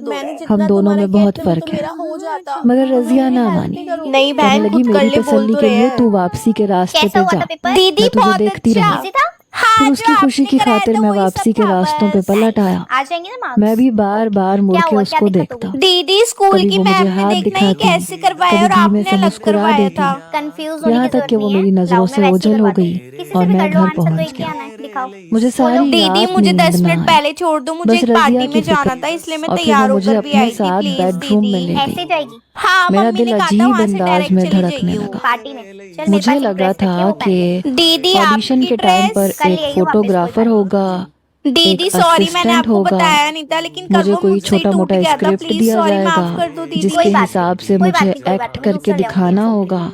दर्द हो रहा है। हम दोनों में बहुत फर्क है। मेरा हो जाता। मगर रजिया ना मानी। नहीं कहने बहन लगी कुछ कर मेरी ले बोल तसल्ली तो के रहे लिए हैं। तू वापसी के रास्ते कैसा पे हुआ जा, था पेपर? दीदी मैं तुझे बहुत देखती अच्छा। रहूंगी। इजी था? फिर उसकी खुशी की खातिर मैं वापसी के रास्तों पे पलट आया। आ जाएंगे ना मैं भी बार बार मुड़ के उसको देखता। दीदी स्कूल कभी की वो मैम मुझे ने हाथ देखना ही दिखाती, कैसे करवाया और कभी धीमे आपने से अलग मुस्कुरा करवाया देती। था। कंफ्यूज होने यहाँ की तक कि वो जरूरत नहीं मेरी है। नजरों लाओ, से मैं वैसे ओझल हो करवा गई दूंगी। किसी से और भी मैं कर लो, घर आंसर पहुंच देख के गया। आना है, दिखाओ। मुझे सारी दीदी रात मुझे नींद 10 ना मिनट आई। पहले छोड़ दो, मुझे बस एक रजिया पार्टी की में जाना फिक्र था, इसलिए मैं और फिर तैयार वो मुझे होकर भी अपने आई थी। साथ प्लीज बेडरूम में दीदी। ले ऐसे गई। जाएगी हाँ मेरा मम्मी दिल ने कहा था अजीब वहाँ से अंदाज डायरेक्ट में चली धड़कने जाइयो। लगा। पार्टी में। चल मेरे मुझे पास एक लगा ड्रेस रखी है, था वो पहन ले। कि दीदी ऑडिशन आपकी के टाइम पर ड्रेस। कल ले एक आइयो वापस, कोई फोटोग्राफर बात नहीं। होगा, एक दीदी सॉरी मैंने असिस्टेंट आपको होगा, बताया नहीं था, लेकिन मुझे कर्म कोई मुझसे ही छोटा टूट मोटा गया था। स्क्रिप्ट प्लीज दिया सॉरी जाएगा माफ कर दो दीदी। जिसके कोई बात हिसाब नहीं, से कोई बात मुझे नहीं, कोई बात एक्ट नहीं, करके दूसरा ले आऊंगी दिखाना ऐसे। होगा।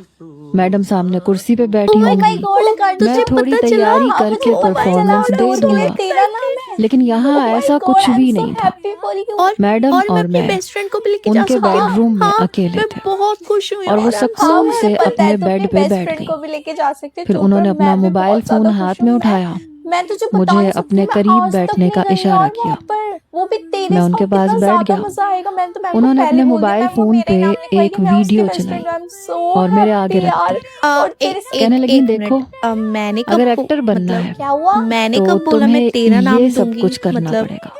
मैडम सामने कुर्सी पे बैठी माय होंगी, गॉड, मैं तुझे थोड़ी पता चला? तैयारी अब करके वो परफॉर्मेंस चला दे रहा दूंगा। है, तेरा नाम है। लेकिन यहाँ Oh my ऐसा God, कुछ भी I'm so नहीं था। happy for you. मैडम और मैं और अपनी मैं बेस्ट फ्रेंड को भी लेके जा उनके सकती हूँ। बेडरूम में हाँ, अकेले मैं थे बहुत खुश हूँ और वो यार। सुकून से अपने बेड पे बैठ फ्रेंड गई। को भी लेके जा सकते फिर चुप उन्होंने कर, अपना मैं भी मोबाइल बहुत ज्यादा फोन खुश हाथ हूँ। में उठाया, मैं तुझे बता मुझे नहीं सकती, अपने मैं करीब आज तक बैठने नहीं का गई इशारा यार किया। वहाँ पर। वो भी तेरे मैं साथ उनके पास कितना बैठ ज्यादा गया। मजा आएगा। मैं तो मैम को उन्होंने पहले अपने बोल दिया, मोबाइल मैम को फोन मेरा पे ही नाम लिखवाएगी, एक मैं उसकी वीडियो बेस्ट चलाई फ्रेंड हूँ। आई एम सो और मेरे आगे हैप्पी रख यार। दी। और तेरे साथ कहने लगी, देखो मैंने कब अगर एक्टर बनना है क्या हुआ? मैंने तो कब बोला मैं तुम्हें तेरा नाम ये सब दूंगी? कुछ करना मतलब पड़ेगा,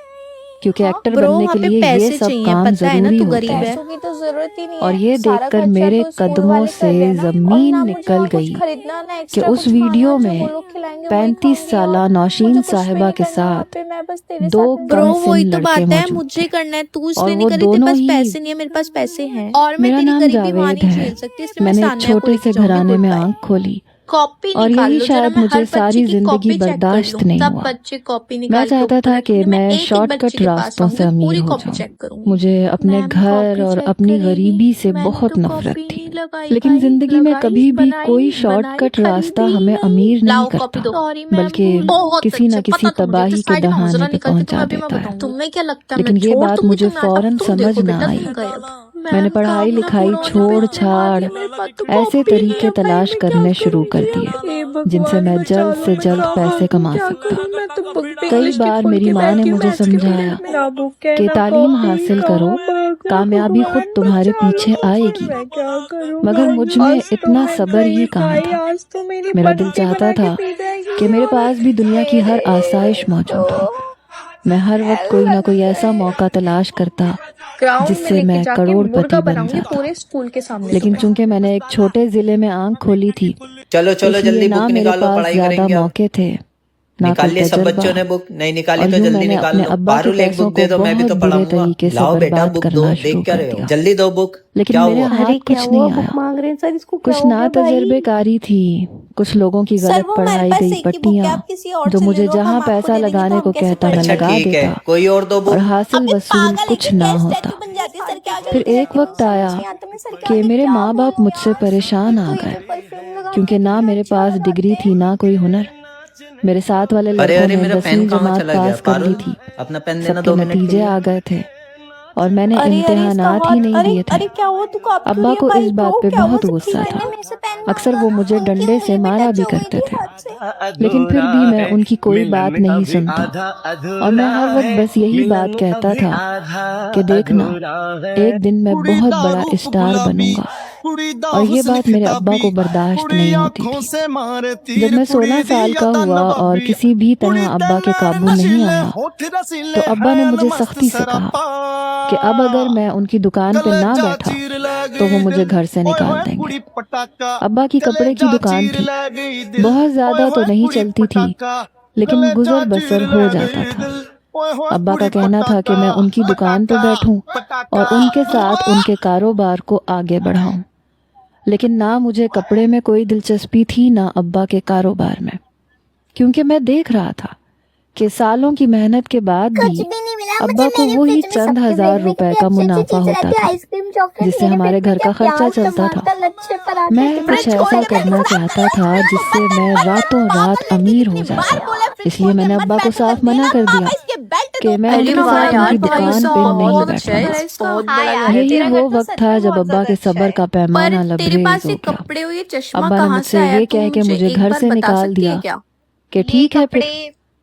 क्योंकि एक्टर ब्रो बनने वहाँ के पे लिए ये पैसे सब चाहिए, काम पता है ना, जरूरी तू होते गरीब हैं। है। पैसों की तो जरूरत ही नहीं और है। ये सारा देखकर खर्चा मेरे तो स्कूल कदमों वाले कर से रहे हैं ना। और जमीन ना मुझे निकल वहाँ कुछ गई खरीदना ना कि एक्स्ट्रा उस कुछ खाना, वीडियो जो में वो लोग खिलाएंगे वही 35 खाऊंगी। साला और नौशीन मुझे कुछ भी साहिबा नहीं के करना वहाँ साथ पे, मैं बस तेरे दो साथ ब्रो कम वही सिन तो लड़के बात है, मौजूद मुझे थे करना है, तू और इसलिए नहीं वो कर रही, तेरे दोनों पास ही पैसे नहीं है, मेरे पास पैसे हैं और मैं मेरा तेरी नाम गरीबी वहाँ जावेद नहीं है। झेल सकती, इसलिए मैं मैंने एक सान्या को छोटे लेके से जाऊंगी। घराने में गुड बाय। आंख खोली कॉपी और निकाल यही लो जरा, शायद मैं मुझे हर सारी बच्चे की जिंदगी कॉपी चेक कर बर्दाश्त लूं। नहीं सब हुआ। बच्चे कॉपी मैं निकाल के चाहता ऊपर था रखें, कि मैं मैं एक एक बच्चे शॉर्टकट के पास रास्तों से आऊंगी, अमीर पूरी हो कॉपी जाऊं। चेक करूंगी। मुझे अपने मैम घर कॉपी और चेक अपनी करेगी, गरीबी से मैंने बहुत तो नफरत कॉपी थी, नहीं लगाई लेकिन भाई, जिंदगी में लगाई, कभी भी बनाई, कोई बनाई, शॉर्टकट रास्ता खरीदी हमें नहीं। अमीर नहीं लाओ कॉपी करता, दो। सॉरी मैम, बल्कि बहुत किसी न अच्छे, किसी पता तो मुझे, तबाही के साइड में दहाने मुजरा पे निकलती पहुंचा तुम्हें भी मैं देता है। बताऊं। तुम्हें क्या लगता है लेकिन मैं ये छोड़ बात दूंगी मुझे तुम्हें? फौरन अब तुम समझ देखो ना बेटा, आई। तुम गए अब। मैंने मैम, पढ़ाई काम ना लिखाई पूरा होने पे छोड़ इतने मार छाड़ दिए, मेरे पास तो ऐसे कॉपी नहीं तरीके है भाई, तलाश मैं क्या करने शुरू कर करूंगी? दिए हे जिनसे भगवान मैं बचा जल्द लो, से मैं जल्द क्या पैसे करूं, कमा क्या सकता। करूं? मैं तो बुक पे कई इंग्लिश की बार खोल मेरी के माँ ने बैठी हूँ, मुझे मैथ्स की समझाया पीरियड में। ना बुक है, कि ना तालीम कॉपी, हासिल कहाँ करो, भागूं? कामयाबी खुद भगवान तुम्हारे बचा लो, पीछे आएगी। मैं क्या करूं मगर भाई? मुझ में आज तो इतना मैं सब्र ही गई कहाँ भाई, था। आज तो मेरी मेरा दिल बत्ती चाहता बना के था पी जाएगी कि मेरे और पास भी दुनिया की हर आसाइश मौजूद हो। मैं हर वक्त कोई ना कोई ऐसा मौका तलाश करता ग्राउंड में जिससे लेके मैं जाके करोड़पति मुर्गा बन बनाऊंगी जाता। पूरे स्कूल के सामने। लेकिन चूंकि मैंने एक छोटे जिले में आंख खोली थी, चलो चलो इसलिए जल्दी ना बुक मेरे निकालो, पास पढ़ाई ज्यादा करेंगे अब। मौके थे, ना निकाल कोई लिए सब तजर्बा, बच्चों ने बुक? नहीं निकाली और तो यूं जल्दी मैंने निकाल अपने लो। अब्बा के पारुल एक बुक पैसों दे को दो, मैं भी बहुत तो बुरे पढ़ाऊंगा। तरीके से लाओ बेटा बर्बाद बुक दो, करना देख शुरू क्या कर रहे हो, दिया। जल्दी दो बुक। लेकिन क्या मेरे हुआ? हाथ कुछ नहीं आया। मांग रहे हैं सर, इसको कुछ ना तजर्बेकारी थी, कुछ लोगों की सर गलत वो हमारे पढ़ाई पास गई एक ही बुक है, पट्टियां आप किसी और जो से ले मुझे लो, जहां हम आपको पैसा दे देंगे लगाने तो को हम कैसे कहता मैं अच्छा लगा ठीक है, देता कोई और दो और बुक। हासिल वसूल कुछ ना होता। फिर एक वक्त आया कि मेरे माँ बाप मुझसे परेशान आ गए, क्योंकि ना मेरे पास डिग्री थी ना कोई हुनर। मेरे साथ वाले अरे लड़कों अरे ने मेरा 10वीं पेन कहाँ जमात चला गया? पास कर ली पारुल थी, अपना पेन देना सबके 2 मिनट के नतीजे लिए। आ गए थे और मैंने इम्तिहानात ही नहीं दिए थे। अरे क्या हुआ, तू कांप क्यों अब्बा रही है को भाई? इस बात ब्रो, पे क्या हुआ? बहुत तू गुस्सा क्यों था। मैंने मेरे से पेन अक्सर मांगा? वो मुझे क्यों डंडे से मुझे मारा टच भी हो गई करते थी थे, हाथ से? लेकिन फिर भी मैं उनकी कोई बात नहीं सुनता और मैं हर वक्त बस यही बात कहता था कि देखना, एक दिन मैं बहुत बड़ा स्टार बनूंगा। और ये बात मेरे अब्बा को बर्दाश्त नहीं होती थी। जब मैं 16 साल का हुआ और किसी भी तरह अब्बा के काबू नहीं आया, तो अब्बा ने मुझे सख्ती से कहा कि अब अगर मैं उनकी दुकान पे ना बैठा तो वो मुझे घर से निकाल देंगे। अब्बा की कपड़े की दुकान थी, बहुत ज्यादा तो नहीं चलती थी, लेकिन गुजर बसर हो जाता था। अब्बा का कहना था कि मैं उनकी दुकान पे बैठूं और उनके साथ उनके कारोबार को आगे बढ़ाऊं। लेकिन ना मुझे कपड़े में कोई दिलचस्पी थी ना अब्बा के कारोबार में, क्योंकि मैं देख रहा था कि सालों की मेहनत के बाद भी अब्बा को वही चंद हजार रुपए का मुनाफा होता था जिससे हमारे घर का खर्चा चलता था। मैं कुछ ऐसा करना चाहता था जिससे मैं रातों रात अमीर हो जाता, इसलिए मैंने अब्बा को साफ मना कर दिया कि मैं उनके साथ उनकी दुकान पे नहीं बैठूंगा। यही वो वक्त था जब अब्बा के सब्र का पैमाना लबरेज हो गया। कपड़े और ये चश्मा अब्बा ने कहाँ से मुझसे आया? ये तू कह के मुझे मुझे एक घर बार से बता निकाल सकती है दिया क्या? कि ठीक है फिर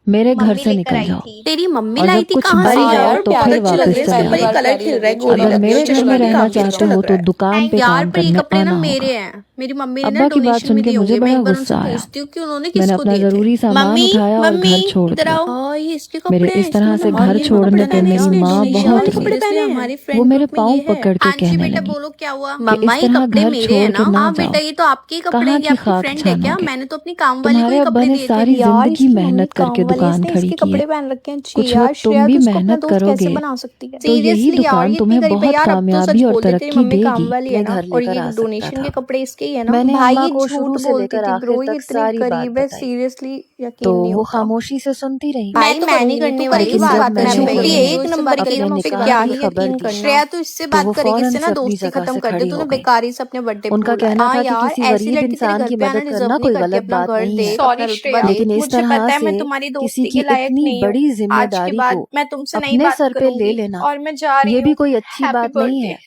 मेरे घर मम्मी से लेकर निकल आई जाओ। थी। तेरी मम्मी और लाई जब थी कुछ कहाँ बन से? जाओ यार तो प्यारा फिर अच्छा लग वापस रहा है, चले सिंपल ही आओ। कलर खिल रहा है, गोरी अगर लग रही मेरे है, घर चश्मा में भी रहना काफी अच्छा चाहते हो लग तो रहा है। दुकान पे यार काम पर ये करने कपड़े ना आना मेरे होगा। हैं, मेरी मम्मी ने ना अब्बा की बात डोनेशन सुन में के दिए मुझे होंगे। मैं बड़ा एक बार गुस्सा उनसे आया। पूछती हूँ कि उन्होंने मैंने किसको अपना दिए थे। जरूरी सामान मम्मी उठाया और मम्मी घर छोड़ इधर दिया। आओ। हाँ ये इसके मेरे कपड़े हैं, इस तरह इसने से ना घर ये छोड़ने कपड़े पे पहने मेरी हैं, माँ डोनेशन बहुत वाले रोई। कपड़े पहने हैं। हमारी वो फ्रेंड मेरे ग्रुप में पाँव ये है। पकड़ के आंशी कहने बेटा लगी बोलो क्या हुआ? कि मम्मा इस ये तरह कपड़े घर मेरे छोड़ हैं के ना? ना हाँ जाओ। बेटा ये तो आपके ही कपड़े कहाँ हैं, ये की आपकी खाक फ्रेंड है क्या? छानोगे? मैंने तो अपनी काम वाली को तुम्हारे ही अब्बा कपड़े ने दिए थे। सारी यार जिंदगी इसकी मम्मी मेहनत काम करके वाली है, दुकान इसने खड़ी इसके की है। कपड़े पहन रखे हैं। छी कुछ यार वक्त तुम श्रेया भी तो इसको अपना मेहनत दोस्त कैसे करोगे बना सकती है? तो यही सीरियसली यार दुकान ये इतनी तुम्हें गरीब है बहुत यार। अब तो सच कामयाबी और बोल दे तेरी तरक्की मम्मी काम देगी। वाली है अपने ना, घर और लेकर ये आ डोनेशन सकता के था। कपड़े इसके ही है ना? मैंने भाई अम्मा ये को झूठ शुरू से बोलती लेकर थी आखिर ब्रो, ये तक इतनी सारी बात गरीब है, बताई, सीरियसली तो यकीन नहीं वो होता। खामोशी से सुनती रही। भाई मैं नहीं करने वाली लेकिन इस जब बात पे। मैंने छोटी उन्हें एक नंबर की अपने पे निकाह क्या की ही खबर यकीन दी करना। श्रेया तू इससे तो बात वो करेगी फौरन इससे से ना अपनी दोस्ती जगह खत्म से कर दे। खड़ी तूने हो गई। बेकारी से अपने बर्थडे पे उनका बोला। कहना हाँ था कि यार किसी ऐसी गरीब लड़की तेरे इंसान घर की पे आना मदद डिजर्व करना नहीं कोई करती। गलत अपना बात घर नहीं दे, है, अपना रुतबा दे। लेकिन इस मुझे तरह पता है से मैं तुम्हारी दोस्ती किसी की के लायक इतनी नहीं हूँ। बड़ी आज के जिम्मेदारी बाद को मैं तुमसे नहीं अपने बात सर पे ले करूंगी लेना, और मैं जा रही ये भी हूँ। कोई अच्छी हैप्पी बात नहीं बर्थडे। है।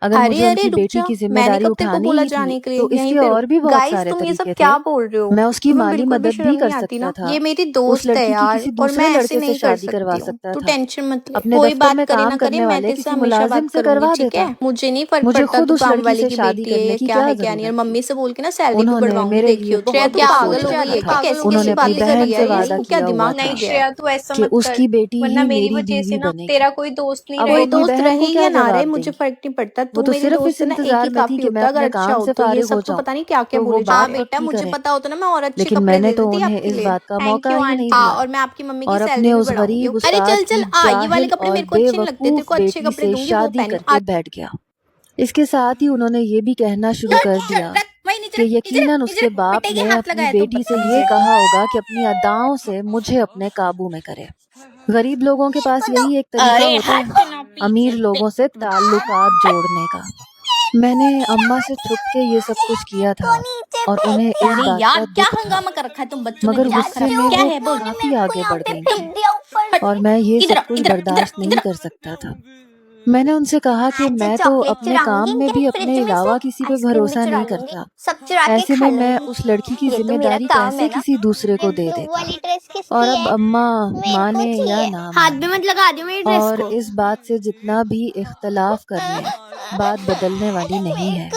अगर अरे मुझे अरे उनकी रुक बेटी जा, की मैंने जिम्मेदारी कब तेरे को उठानी बोला ही थी जाने के लिए? तो यहीं इसके पे और भी बहुत गाइस सारे तुम ये सब तरीके क्या थे। बोल रहे हो? मैं उसकी तुम्हें माली बिल्कुल भी मदद शर्म भी नहीं कर आती सकता ना? था। ये मेरी उस दोस्त है लड़की की यार, किसी और दूसरे मैं ऐसे लड़के से नहीं कर शादी करवा सकती हूँ। सकता तू था। टेंशन मत ले, अपने कोई दफ्तर बात में करे काम ना करे, करने मैं वाले तेरे से किसी हमेशा मुलाजिम बात से करूंगी, करवा ठीक देता। है? मुझे नहीं फर्क मुझे पड़ता खुद तू उस काम लड़की वाले से की शादी बेटी है करने या की क्या क्या है क्या नहीं, और जरूरत थी? मम्मी से बोल के ना सैलरी भी उन्होंने बढ़वाऊंगी। मेरे देखियो लिए श्रेया बहुत तू कुछ पागल सोच हो गई रखा है था। क्या? कैसी उन्होंने कैसी अपनी बातें कर बहन रही से है ये? वादा इसको क्या किया हुआ दिमाग था नहीं श्रेया तू ऐसा कि मत कर, उसकी बेटी वरना ही मेरी मेरी वजह से बीवी ना बनेगी। तेरा कोई दोस्त नहीं अब रहेगा। वो कोई अपनी दोस्त बहन रहे को या क्या ना रहे जवाब मुझे देंगी? फर्क नहीं पड़ता। वो तू तो मेरी सिर्फ दोस्त इस है ना, एक ही इंतजार में थी काफी कि मैं होता है अगर अपने अच्छा काम हो से तो। ये फारिग हो सब तो जाऊं पता नहीं क्या क्या तो वो बोले जा। हाँ बात बेटा पक्की मुझे करें। पता होता ना मैं और अच्छे लेकिन कपड़े मैंने दे तो देती उन्हें आपके इस लिए। बात का थैंक मौका यू ही नहीं आंटी। हाँ दिया और मैं आपकी मम्मी की और सैलरी अपने भी उस बढ़ाऊंगी। गरीब अरे चल उस्ताद चल की ये वाले जाहिल कपड़े और मेरे को अच्छे नहीं लगते, तेरे बेवकूफ को अच्छे बेटी कपड़े से दूंगी वो शादी पहन। करके बैठ गया। इसके साथ ही उन्होंने ये भी कहना शुरू कर दिया कि यकीनन उसके बाप ने अपनी बेटी से ये कहा होगा कि अपनी अदाओं से मुझे अपने काबू में करे। गरीब लोगों के पास यही एक तरीका होता है अमीर लोगों से ताल्लुकात जोड़ने का। मैंने अम्मा से छुप के ये सब कुछ किया था और उन्हें इस अरे बात यार का क्या दुख था, हंगामा कर रखा है तुम बच्चों ने? मगर दिमाग गुस्से खराब में क्या वो है? बोल। काफी आगे बढ़ गई थी और मैं ये सब कुछ बर्दाश्त नहीं कर सकता था। मैंने उनसे कहा कि मैं तो अपने काम में भी अपने अलावा किसी पे भरोसा नहीं करता। ऐसे में मैं उस लड़की की जिम्मेदारी कैसे किसी दूसरे को दे देता। और अब अम्मा माने या ना हाथ माने भी मत लगा दियो मेरी ड्रेस और को। इस बात से जितना भी इख्तलाफ कर लें, बात बदलने वाली नहीं है।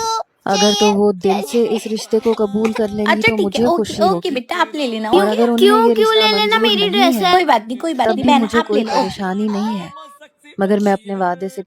अगर तो वो दिल से इस रिश्ते को कबूल कर लेंगी अच्छा तो ठीक है, मुझे ओके खुशी ओके होगी बेटा आप ले लेना। और अगर उन्हें ये क्यों रिश्ता ले लेना? मंजूर मेरी नहीं ड्रेस है। है कोई बात नहीं तब भी बहन मुझे आप कोई ले लो। परेशानी नहीं है, मगर मैं अपने वादे से